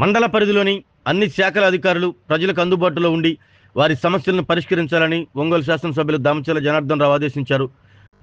మండల పరిధిలోని అన్ని శాఖల అధికారులు ప్రజలకు అందుబాటులో ఉండి వారి సమస్యలను పరిష్కరించాలని ఒంగోలు శాసనసభ్యులు దామచర్ల జనార్దన్ రావు ఆదేశించారు.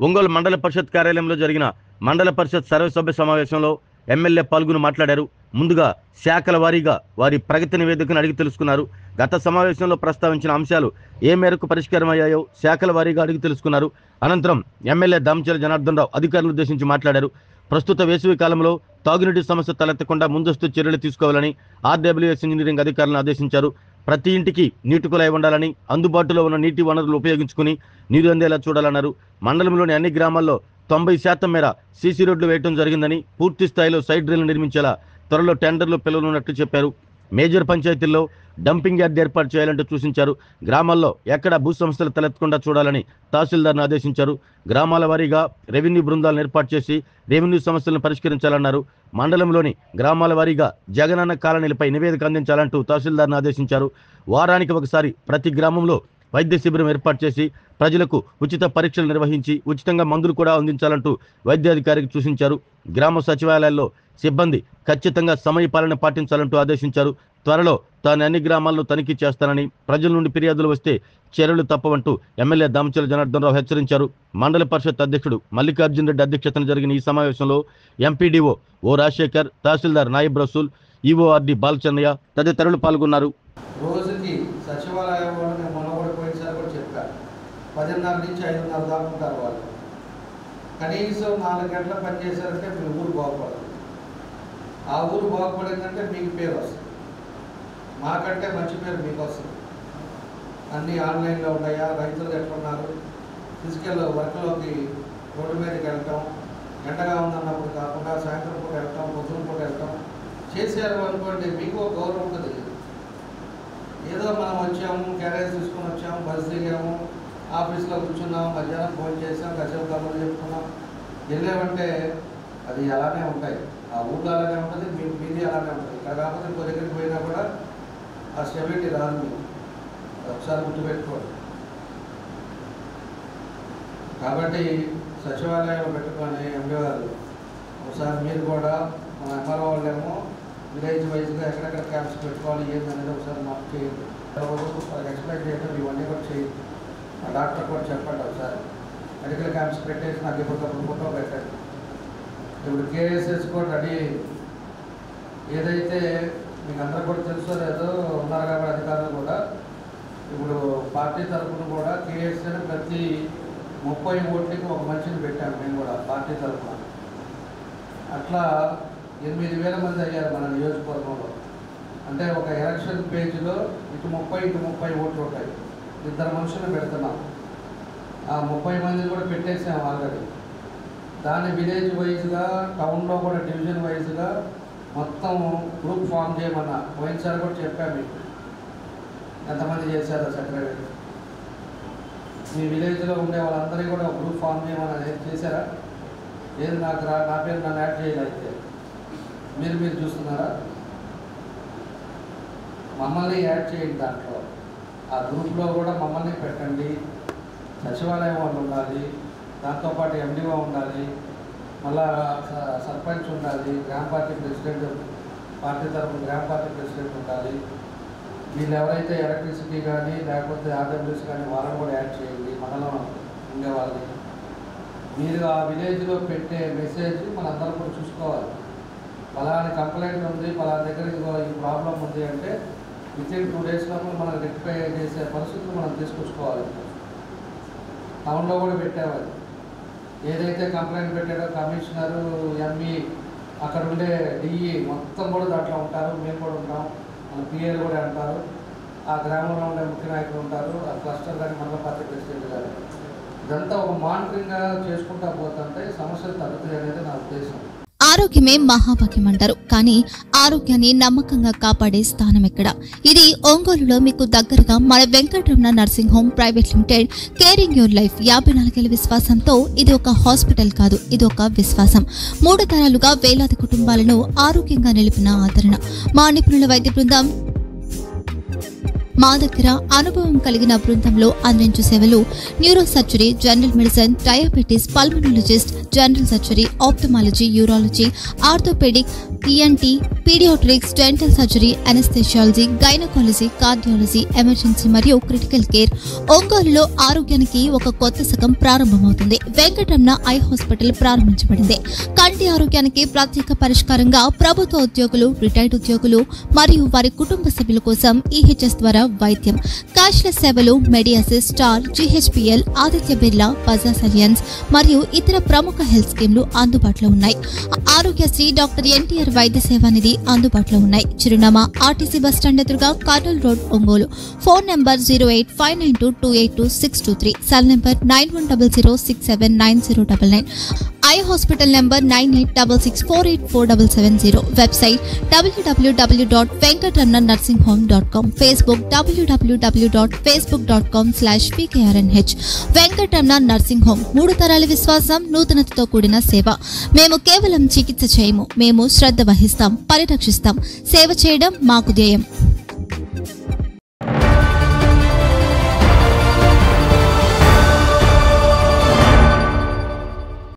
ఒంగోలు మండల పరిషత్ కార్యాలయంలో జరిగిన మండల పరిషత్ సర్వసభ్య సమావేశంలో ఎమ్మెల్యే పాల్గొని మాట్లాడారు. ముందుగా శాఖల వారీగా వారి ప్రగతి నివేదికను అడిగి తెలుసుకున్నారు. గత సమావేశంలో ప్రస్తావించిన అంశాలు ఏ మేరకు పరిష్కారం అయ్యాయో శాఖల వారీగా అడిగి తెలుసుకున్నారు. అనంతరం ఎమ్మెల్యే దామచర్ల జనార్దన్ రావు అధికారులను ఉద్దేశించి మాట్లాడారు. ప్రస్తుత వేసవి కాలంలో తాగునీటి సమస్య తలెత్తకుండా ముందస్తు చర్యలు తీసుకోవాలని ఆర్డబ్ల్యూఎస్ ఇంజనీరింగ్ అధికారులను ఆదేశించారు. ప్రతి ఇంటికి నీటి కుళాయి ఉండాలని, అందుబాటులో ఉన్న నీటి వనరులు ఉపయోగించుకుని నీరు అందేలా చూడాలన్నారు. మండలంలోని అన్ని గ్రామాల్లో 90% మేర సీసీ రోడ్లు వేయడం జరిగిందని, పూర్తి స్థాయిలో సైడ్ డ్రిల్ నిర్మించేలా త్వరలో టెండర్లు పిలువనున్నట్లు చెప్పారు. మేజర్ పంచాయతీల్లో డంపింగ్ యార్డ్ ఏర్పాటు చేయాలంటూ సూచించారు. గ్రామాల్లో ఎక్కడ భూ సమస్యలు తలెత్తకుండా చూడాలని తహసీల్దార్ను ఆదేశించారు. గ్రామాల వారీగా రెవెన్యూ బృందాలను ఏర్పాటు చేసి రెవెన్యూ సమస్యలను పరిష్కరించాలన్నారు. మండలంలోని గ్రామాల వారీగా జగనన్న కాలనీలపై నివేదిక అందించాలంటూ తహసీల్దార్ను ఆదేశించారు. వారానికి ఒకసారి ప్రతి గ్రామంలో వైద్య శిబిరం ఏర్పాటు చేసి ప్రజలకు ఉచిత పరీక్షలు నిర్వహించి ఉచితంగా మందులు కూడా అందించాలంటూ వైద్యాధికారికి సూచించారు. గ్రామ సచివాలయాల్లో సిబ్బంది ఖచ్చితంగా సమయపాలన పాటించాలంటూ ఆదేశించారు. త్వరలో తాను అన్ని గ్రామాలను తనిఖీ చేస్తానని, ప్రజల నుండి ఫిర్యాదులు వస్తే చర్యలు తప్పవంటూ ఎమ్మెల్యే దామచర్ల జనార్దన్ రావు హెచ్చరించారు. మండల పరిషత్ అధ్యక్షుడు మల్లికార్జున రెడ్డి అధ్యక్షతన జరిగిన ఈ సమావేశంలో ఎంపీడీఓ ఓ రాజశేఖర్, తహసీల్దార్ నాయబ్ రసూల్, ఈఓఆర్డి బాలచన్నయ్య తదితరులు పాల్గొన్నారు. రోజుకి సచివాలయం వాళ్ళు మొన్నబడిపోయినసారి కూడా చెప్పారు, 10:30 నుంచి 5:30 దాకా ఉంటారు వాళ్ళు. కనీసం 4 గంటల పని చేశారంటే మీ ఊరు బాగుపడదు. ఆ ఊరు బాగుపడిందంటే మీకు పేరు వస్తుంది, మాకంటే మంచి పేరు మీకు వస్తుంది. అన్నీ ఆన్లైన్లో ఉన్నాయా, రైతులు ఎట్లున్నారు, ఫిజికల్ వర్క్లోకి రోడ్డు మీదకి వెళ్ళటం, ఎండగా ఉందన్నప్పుడు కాకుండా సాయంత్రం పూట వెళ్ళటం, పొద్దున పూట వెళ్ళటం చేశారు అనుకోండి, మీకు ఒక గౌరవం ఉంటుంది. ఏదో మనం వచ్చాము, క్యారేజ్ తీసుకొని వచ్చాము, బస్సు దిగాము, ఆఫీస్లో కూర్చున్నాము, మధ్యాహ్నం ఫోన్ చేసాం, కాసేపు కబుర్లు చెప్పుకున్నాం, వెళ్ళామంటే అది అలానే ఉంటాయి. ఆ ఊళ్ళో అలానే ఉంటుంది, మీది అలానే ఉంటుంది. ఇక్కడ కాకపోతే ఇంకో దగ్గరికి పోయినా కూడా ఆ స్టెబిలిటీ రాదు. మీకు ఒకసారి గుర్తుపెట్టుకోండి. కాబట్టి సచివాలయంలో పెట్టుకొని ఎంపీ గారు ఒకసారి మీరు కూడా మన ఎంఆర్ఓ వాళ్ళేమో విలేజ్ వైజ్గా ఎక్కడెక్కడ క్యాంప్స్ పెట్టుకోవాలి ఏంటనేది ఒకసారి మాకు చేయండి. వాళ్ళకి ఎక్స్ప్లెయిన్ చేయడం ఇవన్నీ కూడా చేయండి. ఆ డాక్టర్ కూడా చెప్పండి ఒకసారి. మెడికల్ క్యాంప్స్ పెట్టేసి నాకు ఎప్పటికప్పుడు ఫోటో పెట్టండి. ఇప్పుడు కేఎస్ఎస్ కూడా రెడీ అయింది. ఏదైతే మీకు అందరూ కూడా తెలుసో లేదో ఉన్నారు కాబట్టి అధికారులు కూడా ఇప్పుడు పార్టీ తరఫున కూడా కేఎస్ఎస్ ప్రతి 30 ఓట్లకి ఒక మనిషిని పెట్టాము మేము కూడా పార్టీ తరఫున. అట్లా 8,000 మంది అయ్యారు మన నియోజకవర్గంలో. అంటే ఒక ఎలక్షన్ పేజీలో ఇటు 30 ఓట్లు ఉంటాయి. 2 మనుషులను పెడుతున్నాం. ఆ 30 మందిని కూడా పెట్టేసాము ఆల్రెడీ. దాన్ని విలేజ్ వైజ్గా, టౌన్లో కూడా డివిజన్ వైజ్గా మొత్తం గ్రూప్ ఫామ్ చేయమన్నా. పోయినసారి కూడా చెప్పాను మీకు ఎంతమంది చేశారో సెక్రటరీ. మీ విలేజ్లో ఉండే వాళ్ళందరినీ కూడా గ్రూప్ ఫామ్ చేయమని చేశారా? ఏది నాకు నా పేరు నన్ను యాడ్ చేయలేకపోతే మీరు చూస్తున్నారా? మమ్మల్ని యాడ్ చేయండి దాంట్లో. ఆ గ్రూప్లో కూడా మమ్మల్ని పెట్టండి. సచివాలయం వాళ్ళు ఉండాలి, దాంతోపాటు ఎండిఓ ఉండాలి, మళ్ళా సర్పంచ్ ఉండాలి, గ్రామ పార్టీ ప్రెసిడెంట్, పార్టీ తరఫున గ్రామ పార్టీ ప్రెసిడెంట్ ఉండాలి. వీళ్ళు ఎవరైతే ఎలక్ట్రిసిటీ కానీ లేకపోతే ఆర్డబ్ల్యూస్ కానీ వాళ్ళని కూడా యాడ్ చేయండి. మండలం ఉండే వాళ్ళని మీరు ఆ విలేజ్లో పెట్టే మెసేజ్ మనందరం కూడా చూసుకోవాలి. పలానా కంప్లైంట్ ఉంది, పలానా దగ్గర ఈ ప్రాబ్లం ఉంది అంటే వితిన్ 2 days లోపల మనం రెక్టిఫై చేసే పరిస్థితులు మనం తీసుకొచ్చుకోవాలి. టౌన్లో కూడా పెట్టేవాళ్ళు. ఏదైతే కంప్లైంట్ పెట్టాడో కమిషనరు, ఎంఈ, అక్కడ ఉండే డిఈ మొత్తం కూడా దాంట్లో ఉంటారు. మేము కూడా ఉంటాం, మన పిఏలు కూడా అంటారు. ఆ గ్రామంలో ఉండే ముఖ్య నాయకులు ఉంటారు, ఆ క్లస్టర్ కానీ మండల పార్టీ ప్రెసిడెంట్ గారు. ఇదంతా ఒక మానిటరింగ్గా చేసుకుంటా పోతుంటే సమస్యలు తగ్గుతాయి అనేది నా ఉద్దేశం. ఆరోగ్యమే మహాభాగ్యం అంటారు, కానీ ఆరోగ్యాన్ని నమ్మకంగా కాపాడే స్థానం ఎక్కడ? ఇది ఒంగోలులో మీకు దగ్గరగా మన Venkataramana nursing home private limited. Caring your life 54 ఏళ్ల విశ్వాసంతో ఇది ఒక హాస్పిటల్ కాదు, ఇది ఒక విశ్వాసం. 3 తరాలుగా వేలాది కుటుంబాలను ఆరోగ్యంగా నిలిపిన ఆదరణ. మా నిపుణుల వైద్య బృందం మా దగ్గర అనుభవం కలిగిన బృందంలో అందించే సేవలు neuro surgery, general medicine, diabetes, pulmonologist, general surgery, ophthalmology, urology, orthopaedic, ENT, paediatrics, dental surgery, anaesthesiology, gynaecology, cardiology, emergency మరియు క్రిటికల్ కేర్. ఒంగోలులో ఆరోగ్యానికి ఒక కొత్త శకం ప్రారంభమవుతుంది. వెంకటరమణ ఐ హాస్పిటల్ ప్రారంభించబడింది. కంటి ఆరోగ్యానికి ప్రత్యేక పరిష్కారంగా ప్రభుత్వ ఉద్యోగులు, రిటైర్డ్ ఉద్యోగులు మరియు వారి కుటుంబ సభ్యుల కోసం ఈహెచ్ఎస్ ద్వారా వైద్యం, క్యాష్లెస్ సేవలు, మెడియాసిస్, స్టార్, జీహెచ్పిఎల్, ఆదిత్య బిర్లా, బజాజ్ అలియన్స్ మరియు ఇతర ప్రముఖ హెల్త్ స్కీమ్లు అందుబాటులో ఉన్నాయి. ఆరోగ్యశ్రీ, డాక్టర్ ఎన్టీఆర్ వైద్య సేవా నిధి అందుబాటులో ఉన్నాయి. చిరునామా ఆర్టీసీ బస్టాండ్ ఎదురుగా, Kurnool road, Ongole. Phone number 08592282623, cell number 9100679099. Eye hospital number 9866484770. Website www.venkatramannursing.com. Facebook www.facebook.com/pkrnh. Venkataramana nursing home, 3 తరాల విశ్వాసం, నూతనతతో కూడిన సేవ. మేము కేవలం చికిత్స చేయము, మేము శ్రద్ధ వహిస్తాం, పరిరక్షిస్తాం. సేవ చేయడం మాకు ధ్యేయం.